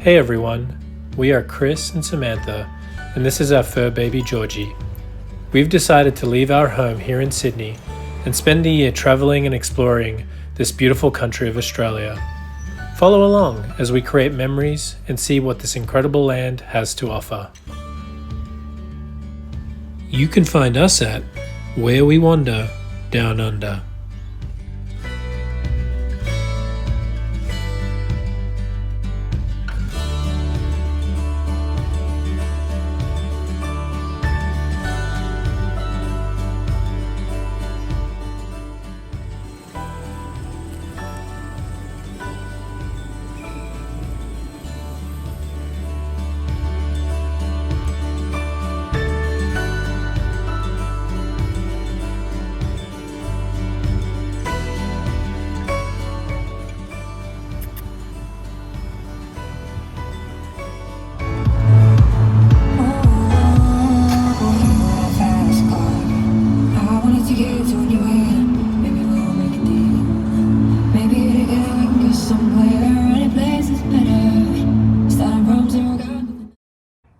Hey everyone, we are Chris and Samantha, and this is our fur baby Georgie. We've decided to leave our home here in Sydney and spend a year travelling and exploring this beautiful country of Australia. Follow along as we create memories and see what this incredible land has to offer. You can find us at Where We Wander Down Under.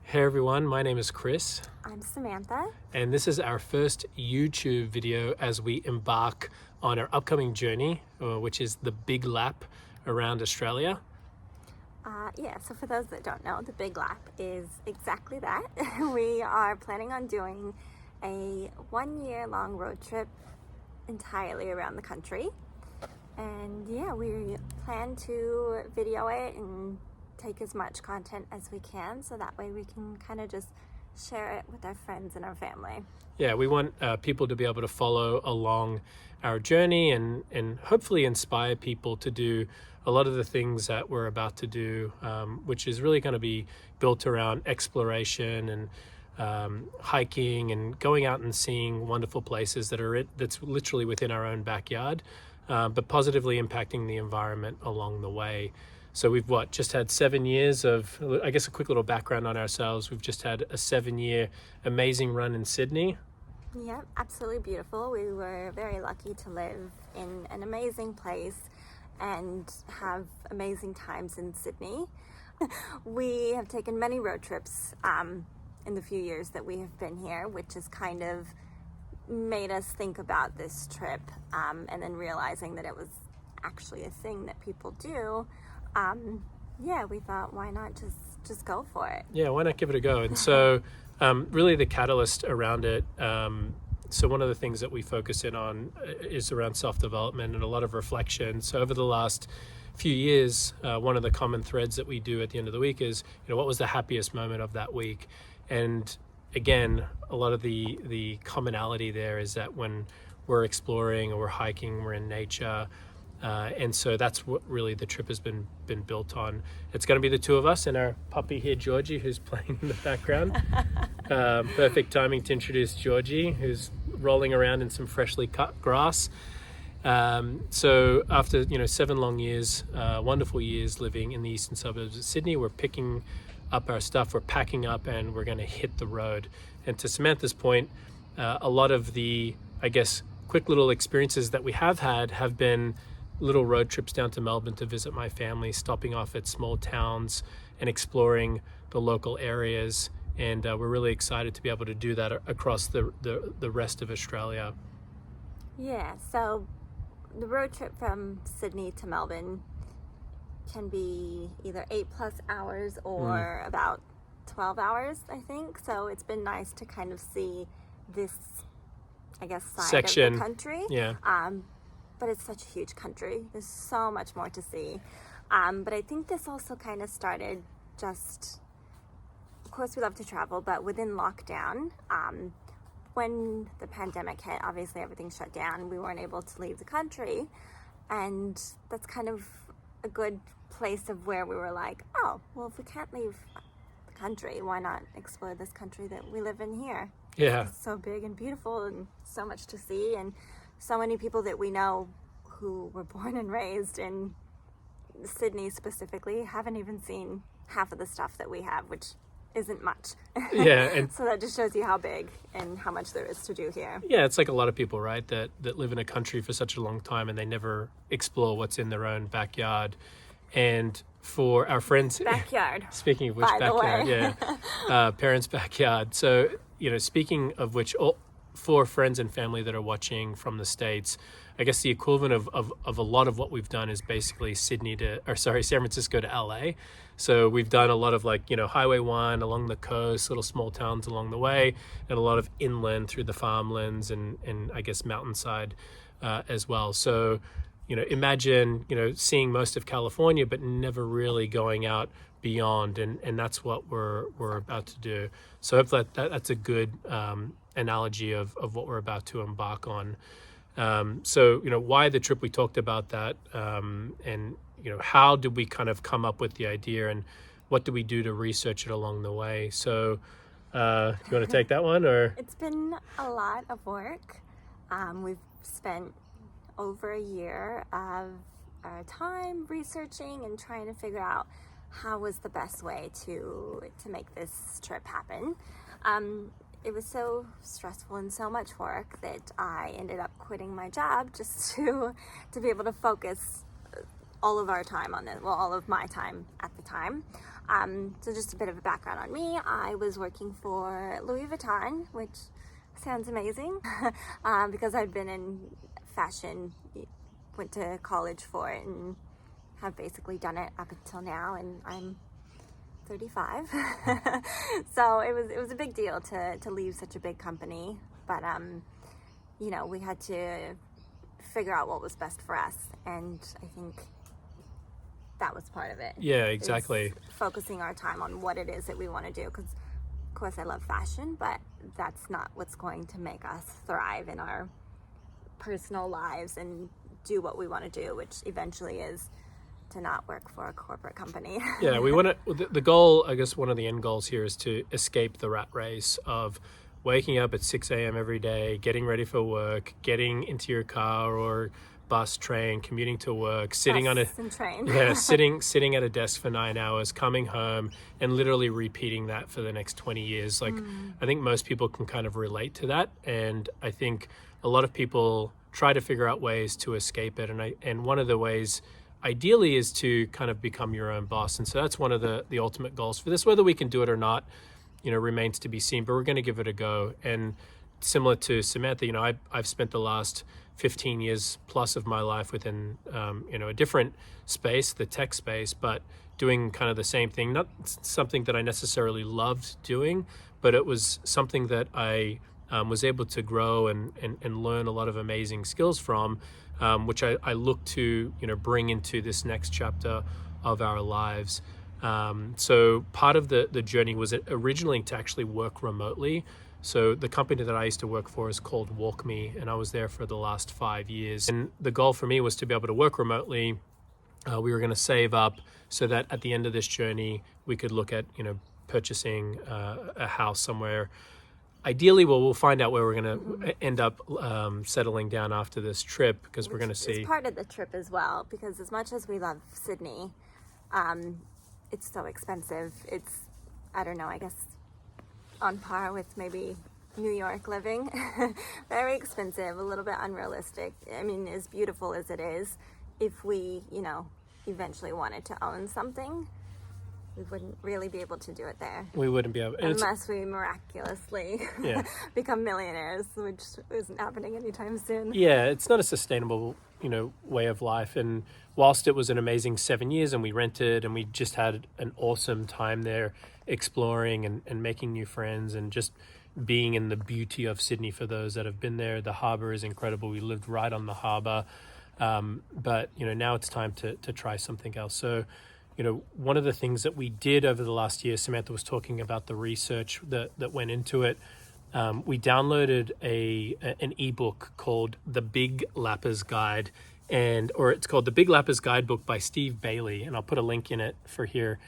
Hey everyone, my name is Chris. I'm Samantha. And this is our first YouTube video as we embark on our upcoming journey, which is the Big Lap around Australia. So for those that don't know, the Big Lap is exactly that. We are planning on doing a 1 year long road trip entirely around the country. And we plan to video it and take as much content as we can, so that way we can kind of just share it with our friends and our family. Yeah, we want people to be able to follow along our journey and hopefully inspire people to do a lot of the things that we're about to do, which is really going to be built around exploration and hiking and going out and seeing wonderful places that's literally within our own backyard, but positively impacting the environment along the way. So we've just had 7 years of, I guess a quick little background on ourselves. We've just had a 7-year amazing run in Sydney. Yeah, absolutely beautiful. We were very lucky to live in an amazing place and have amazing times in Sydney. We have taken many road trips in the few years that we have been here, which has kind of made us think about this trip, and then realizing that it was actually a thing that people do. We thought, why not just go for it? Yeah, why not give it a go? And so really the catalyst around it, so one of the things that we focus in on is around self-development and a lot of reflection. So over the last few years, one of the common threads that we do at the end of the week is, what was the happiest moment of that week? And again, a lot of the commonality there is that when we're exploring or we're hiking, we're in nature. And so that's what really the trip has been built on. It's going to be the two of us and our puppy here, Georgie, who's playing in the background. Perfect timing to introduce Georgie, who's rolling around in some freshly cut grass. So after 7 long years, wonderful years living in the eastern suburbs of Sydney, we're picking up our stuff, we're packing up, and we're going to hit the road. And to Samantha's point, a lot of the, I guess, quick little experiences that we have had have been little road trips down to Melbourne to visit my family, stopping off at small towns and exploring the local areas. And we're really excited to be able to do that across the rest of Australia. Yeah, so the road trip from Sydney to Melbourne can be either 8+ hours or about 12 hours, I think. So it's been nice to kind of see this, I guess, side section of the country. Yeah. But it's such a huge country. There's so much more to see. But I think this also kind of started just, of course we love to travel, but within lockdown, when the pandemic hit, obviously everything shut down. We weren't able to leave the country. And that's kind of a good place of where we were like, oh, well, if we can't leave the country, why not explore this country that we live in here? Yeah. It's so big and beautiful and so much to see, and so many people that we know who were born and raised in Sydney specifically haven't even seen half of the stuff that we have, which isn't much. Yeah. And so that just shows you how big and how much there is to do here. Yeah, it's like a lot of people, right, that live in a country for such a long time and they never explore what's in their own backyard. And for our friends. Backyard. Speaking of which, By the backyard, way. yeah, parents' backyard. So, speaking of which, for friends and family that are watching from the States, I guess the equivalent of a lot of what we've done is basically San Francisco to LA. So we've done a lot of Highway 1 along the coast, little small towns along the way, and a lot of inland through the farmlands and I guess mountainside as well. So, imagine, seeing most of California, but never really going out beyond. And that's what we're about to do. So hopefully that's a good analogy of what we're about to embark on. So, why the trip, we talked about that. And, how did we kind of come up with the idea, and what do we do to research it along the way? So, do you want to take that one, or? It's been a lot of work. We've spent over a year of our time researching and trying to figure out how was the best way to make this trip happen. It was so stressful and so much work that I ended up quitting my job just to be able to focus all of our time on it. Well, all of my time at the time. So just a bit of a background on me. I was working for Louis Vuitton, which sounds amazing because I've been in fashion, went to college for it, and have basically done it up until now, and I'm 35. So it was a big deal to leave such a big company, but we had to figure out what was best for us, and I think that was part of it. Yeah, exactly. Focusing our time on what it is that we want to do, because of course I love fashion, but that's not what's going to make us thrive in our personal lives and do what we want to do, which eventually is to not work for a corporate company. Yeah, we want to, the goal, I guess one of the end goals here is to escape the rat race of waking up at 6 a.m. every day, getting ready for work, getting into your car or bus, train, commuting to work, sitting Bus and train. sitting at a desk for 9 hours, coming home, and literally repeating that for the next 20 years. I think most people can kind of relate to that, and I think a lot of people try to figure out ways to escape it, and one of the ways ideally is to kind of become your own boss. And so that's one of the ultimate goals for this. Whether we can do it or not, remains to be seen, but we're going to give it a go. And similar to Samantha, I've spent the last 15 years plus of my life within, a different space, the tech space, but doing kind of the same thing, not something that I necessarily loved doing, but it was something that I was able to grow and learn a lot of amazing skills from, which I look to, bring into this next chapter of our lives. So part of the journey was originally to actually work remotely. So the company that I used to work for is called WalkMe, and I was there for the last 5 years. And the goal for me was to be able to work remotely. We were going to save up so that at the end of this journey, we could look at, purchasing a house somewhere. Ideally, we'll find out where we're going to end up settling down after this trip, because we're going to see. It's part of the trip as well, because as much as we love Sydney, it's so expensive. It's, I don't know, I guess on par with maybe New York living. Very expensive, a little bit unrealistic. I mean, as beautiful as it is, if we, eventually wanted to own something, we wouldn't really be able to do it there. We wouldn't be able, unless we miraculously become millionaires, which isn't happening anytime soon. Yeah, it's not a sustainable, way of life. And whilst it was an amazing 7 years and we rented and we just had an awesome time there exploring and making new friends and just being in the beauty of Sydney. For those that have been there, the harbour is incredible. We lived right on the harbour. But, now it's time to try something else. So, one of the things that we did over the last year, Samantha was talking about the research that went into it. We downloaded an ebook called The Big Lapper's Guide, or it's called The Big Lapper's Guidebook by Steve Bailey, and I'll put a link in it for here.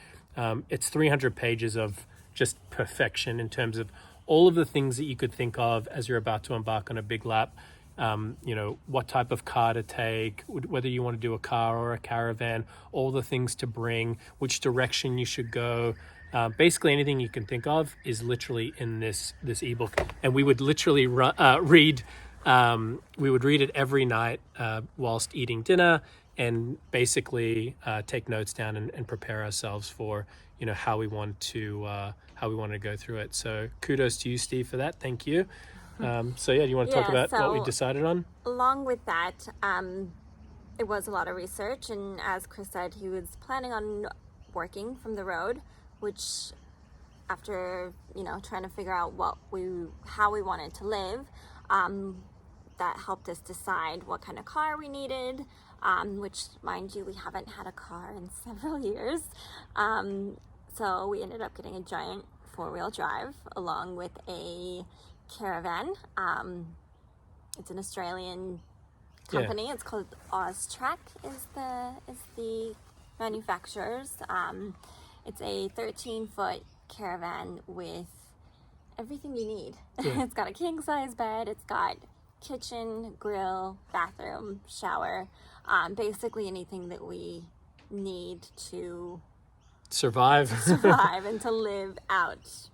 It's 300 pages of just perfection in terms of all of the things that you could think of as you're about to embark on a big lap. What type of car to take, whether you want to do a car or a caravan, all the things to bring, which direction you should go. Basically anything you can think of is literally in this ebook. And we would literally read it every night whilst eating dinner. and basically take notes down and prepare ourselves for how we want to go through it. So kudos to you, Steve, for that. Thank you. So yeah, do you want to talk about what we decided on? Along with that, it was a lot of research, and as Chris said, he was planning on working from the road, which after trying to figure out how we wanted to live, that helped us decide what kind of car we needed, which, mind you, we haven't had a car in several years. So we ended up getting a giant 4-wheel drive along with a Caravan. It's an Australian company. Yeah. It's called Austrac is the manufacturers. It's a 13-foot Caravan with everything you need. Yeah. It's got a king-size bed. It's got kitchen, grill, bathroom, shower, basically anything that we need to survive and to live out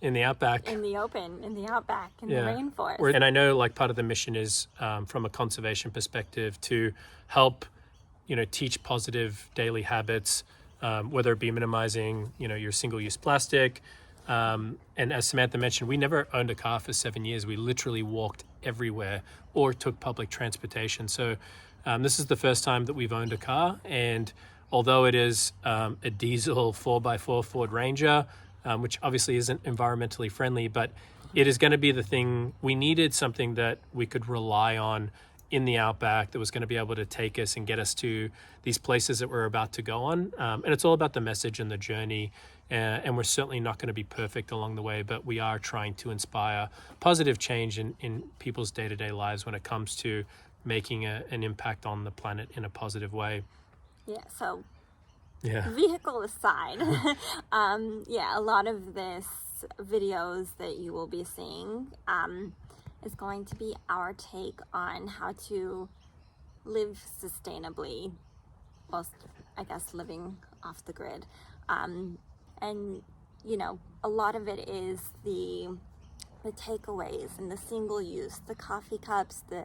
in the outback, in the open, in the outback, in the rainforest. And I know like part of the mission is from a conservation perspective to help teach positive daily habits, whether it be minimizing your single-use plastic, and as Samantha mentioned, we never owned a car for 7 years. We literally walked everywhere or took public transportation. So this is the first time that we've owned a car, and although it is a diesel 4x4 Ford Ranger, which obviously isn't environmentally friendly, but it is going to be the thing. We needed something that we could rely on in the outback that was going to be able to take us and get us to these places that we're about to go on. And it's all about the message and the journey. And we're certainly not going to be perfect along the way, but we are trying to inspire positive change in people's day-to-day lives when it comes to making an impact on the planet in a positive way. Yeah, so vehicle aside, a lot of this videos that you will be seeing is going to be our take on how to live sustainably, whilst, I guess, living off the grid. And, a lot of it is the takeaways and the single use, the coffee cups, the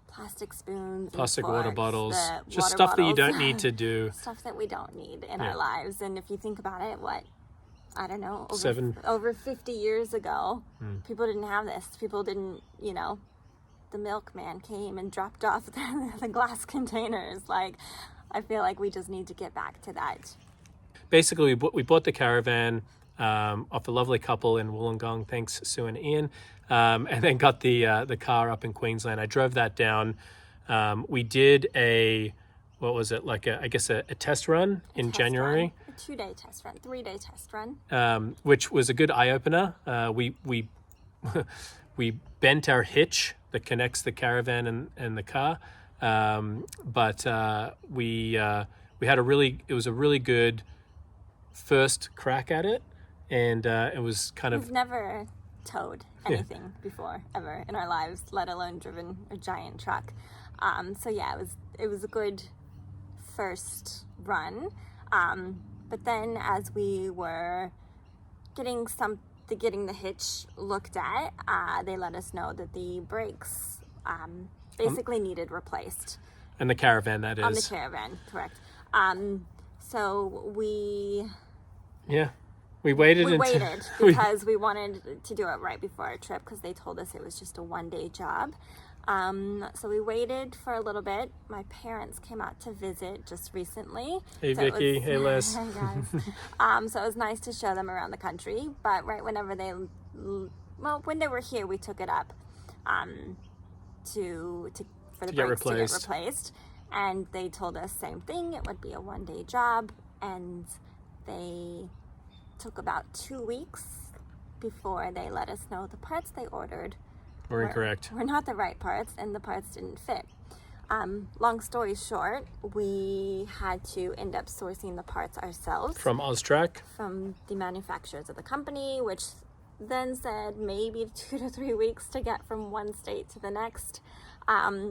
plastic spoons, plastic forks, water bottles, just water stuff bottles. That you don't need to do. Stuff that we don't need in our lives. And if you think about it, I don't know, over 50 years ago, people didn't have this. People didn't, the milkman came and dropped off the glass containers. I feel like we just need to get back to that. Basically, we bought the Caravan off a lovely couple in Wollongong. Thanks, Sue and Ian. And then got the car up in Queensland. I drove that down. We did a test run in January. A 2-day test run, 3-day test run. Which was a good eye-opener. We bent our hitch that connects the Caravan and the car. But we had it was a really good first crack at it. And it was kind of... We've never towed anything before, ever, in our lives, let alone driven a giant truck. It was a good first run. But then as we were getting the hitch looked at, they let us know that the brakes basically needed replaced. And the Caravan, that is. On the Caravan, correct. So we... Yeah. We waited because we wanted to do it right before our trip, because they told us it was just a 1-day job. So we waited for a little bit. My parents came out to visit just recently. Hey, Vicky. Hey, Liz. Hey, guys. So it was nice to show them around the country. But right whenever when they were here, we took it up for the brakes to get replaced. And they told us same thing. It would be a 1-day job, and they took about 2 weeks before they let us know the parts they ordered were incorrect. Were not the right parts, and the parts didn't fit. Long story short, we had to end up sourcing the parts ourselves. From Austrac? From the manufacturers of the company, which then said maybe 2 to 3 weeks to get from one state to the next.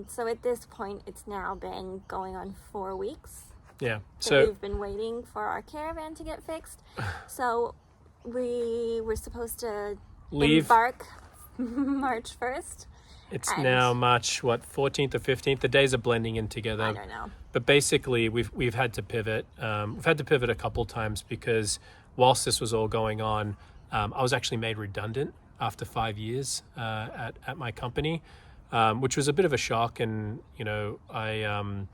So at this point, it's now been going on 4 weeks. Yeah. So we've been waiting for our Caravan to get fixed. So we were supposed to embark March 1st. It's now March, 14th or 15th? The days are blending in together. I don't know. but basically we've had to pivot. We've had to pivot a couple times because whilst this was all going on, I was actually made redundant after 5 years at my company, which was a bit of a shock. And I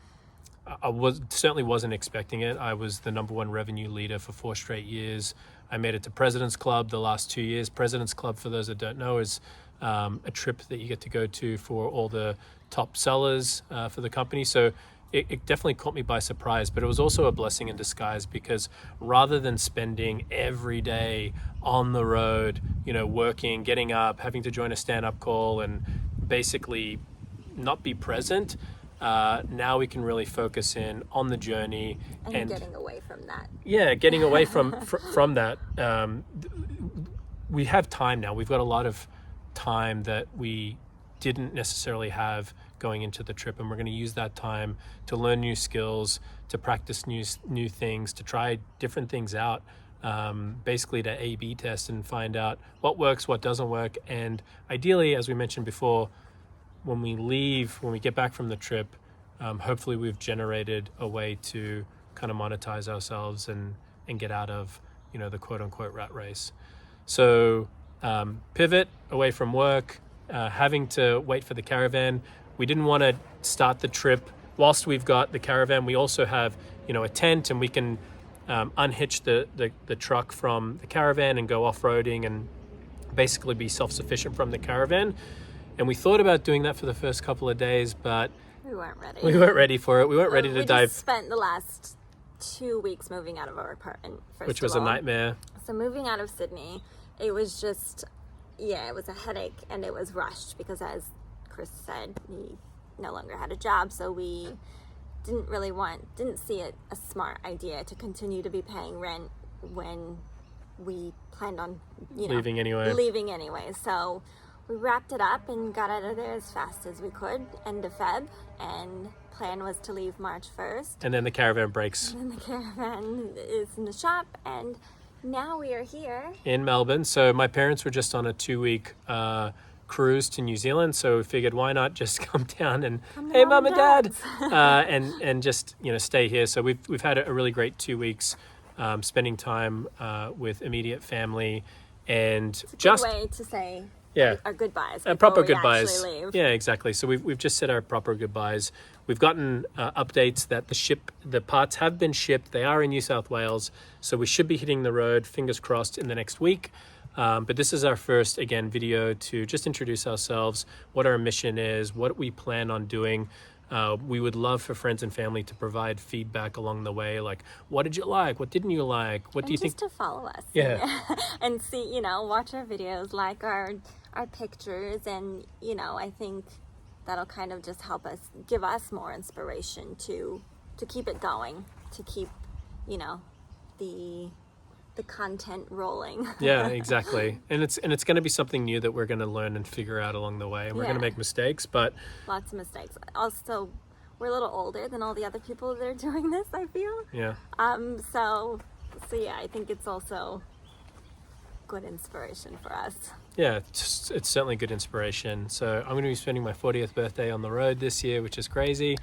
certainly wasn't expecting it. I was the #1 revenue leader for 4 straight years. I made it to President's Club the last 2 years. President's Club, for those that don't know, is a trip that you get to go to for all the top sellers for the company. So it definitely caught me by surprise, but it was also a blessing in disguise, because rather than spending every day on the road, working, getting up, having to join a stand-up call and basically not be present, now we can really focus in on the journey and getting away from that. Yeah, getting away from that. We have time now. We've got a lot of time that we didn't necessarily have going into the trip, and we're going to use that time to learn new skills, to practice new things, to try different things out, basically to A/B test and find out what works, what doesn't work. And ideally, as we mentioned before, when we get back from the trip, hopefully we've generated a way to kind of monetize ourselves and get out of the quote unquote rat race. So pivot away from work, having to wait for the caravan. We didn't want to start the trip whilst we've got the caravan. We also have a tent, and we can unhitch the truck from the caravan and go off-roading and basically be self-sufficient from the caravan. And we thought about doing that for the first couple of days, but we weren't ready. We weren't ready for it. We weren't ready to dive. We spent the last 2 weeks moving out of our apartment, which was a nightmare. So moving out of Sydney, it was just, it was a headache, and it was rushed because, as Chris said, he no longer had a job, so we didn't see it a smart idea to continue to be paying rent when we planned on, leaving anyway. So we wrapped it up and got out of there as fast as we could, end of Feb, and plan was to leave March 1st. And then the caravan breaks. And the caravan is in the shop, and now we are here in Melbourne. So my parents were just on a 2-week cruise to New Zealand, so we figured why not just come down and hey mom and dad and just stay here. So we've had a really great 2 weeks spending time with immediate family, and it's a just good way to say our goodbyes and proper before we goodbyes. actually leave. Yeah, exactly. So we've just said our proper goodbyes. We've gotten updates that the parts have been shipped. They are in New South Wales, so we should be hitting the road, fingers crossed, in the next week. But this is our first, again, video to just introduce ourselves, what our mission is, what we plan on doing. We would love for friends and family to provide feedback along the way, like, what did you like? What didn't you like? What do you think? Just to follow us. Yeah. And see, watch our videos, like our pictures, and, I think that'll kind of just help us, give us more inspiration to keep it going, to keep, the content rolling. Yeah, exactly. And it's going to be something new that we're going to learn and figure out along the way. And we're going to make mistakes, but lots of mistakes. Also, we're a little older than all the other people that are doing this, I feel. Yeah. So yeah, I think it's also good inspiration for us. Yeah, it's certainly good inspiration. So I'm going to be spending my 40th birthday on the road this year, which is crazy.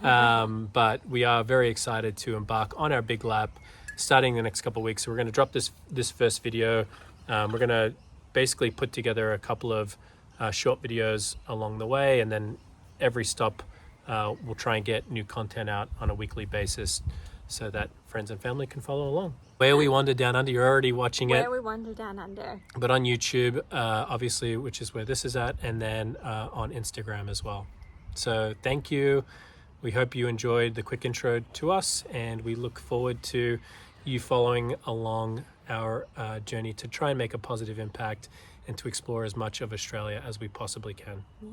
But we are very excited to embark on our big lap starting the next couple of weeks. So we're going to drop this first video. We're going to basically put together a couple of short videos along the way, and then every stop we'll try and get new content out on a weekly basis so that friends and family can follow along. Where We Wander Down Under, you're already watching it. Where We Wander Down Under. But on YouTube, obviously, which is where this is at, and then on Instagram as well. So thank you. We hope you enjoyed the quick intro to us, and we look forward to you following along our journey to try and make a positive impact and to explore as much of Australia as we possibly can. Yeah,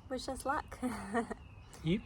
wish us luck. You